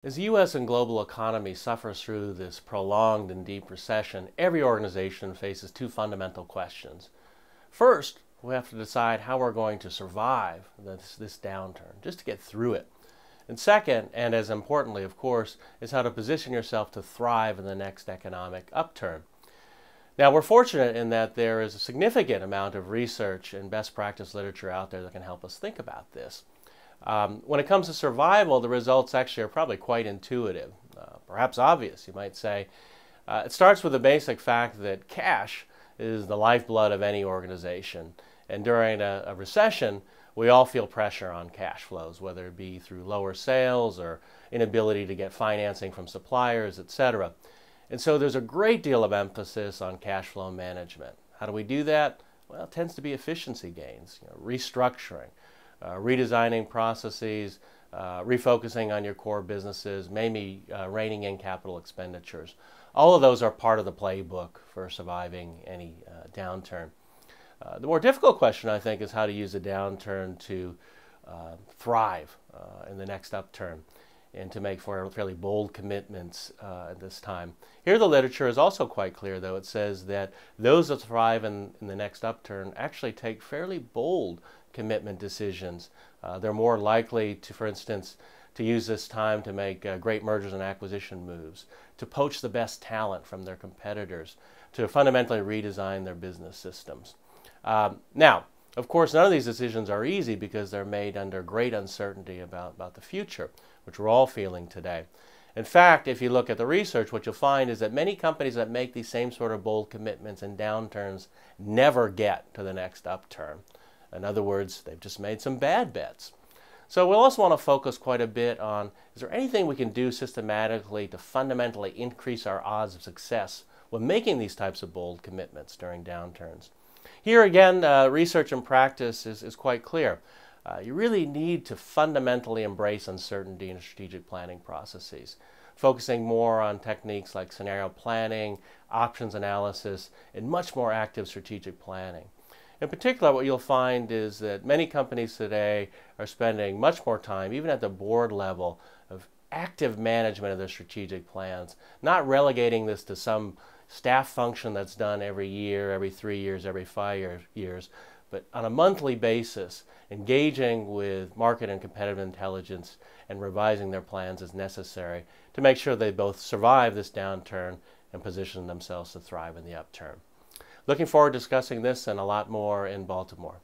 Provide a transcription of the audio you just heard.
As the U.S. and global economy suffers through this prolonged and deep recession, every organization faces two fundamental questions. First, we have to decide how we're going to survive this downturn, just to get through it. And second, and as importantly, of course, is how to position yourself to thrive in the next economic upturn. Now, we're fortunate in that there is a significant amount of research and best practice literature out there that can help us think about this. When it comes to survival, the results actually are probably quite intuitive, perhaps obvious, you might say. It starts with the basic fact that cash is the lifeblood of any organization. And during a recession, we all feel pressure on cash flows, whether it be through lower sales or inability to get financing from suppliers, etc. And so there's a great deal of emphasis on cash flow management. How do we do that? Well, it tends to be efficiency gains, restructuring. Redesigning processes, refocusing on your core businesses, maybe reining in capital expenditures. All of those are part of the playbook for surviving any downturn. The more difficult question, I think, is how to use a downturn to thrive in the next upturn and to make fairly bold commitments at this time. Here the literature is also quite clear, though. It says that those that thrive in the next upturn actually take fairly bold commitment decisions. They're more likely to, for instance, to use this time to make great mergers and acquisition moves, to poach the best talent from their competitors, to fundamentally redesign their business systems. Now, of course, none of these decisions are easy because they're made under great uncertainty about the future, which we're all feeling today. In fact, if you look at the research, what you'll find is that many companies that make these same sort of bold commitments in downturns never get to the next upturn. In other words, they've just made some bad bets. So we'll also want to focus quite a bit on, is there anything we can do systematically to fundamentally increase our odds of success when making these types of bold commitments during downturns? Here again, research and practice is quite clear. You really need to fundamentally embrace uncertainty in strategic planning processes, focusing more on techniques like scenario planning, options analysis, and much more active strategic planning. In particular, what you'll find is that many companies today are spending much more time, even at the board level, of active management of their strategic plans, not relegating this to some staff function that's done every year, every 3 years, every 5 years, but on a monthly basis, engaging with market and competitive intelligence and revising their plans as necessary to make sure they both survive this downturn and position themselves to thrive in the upturn. Looking forward to discussing this and a lot more in Baltimore.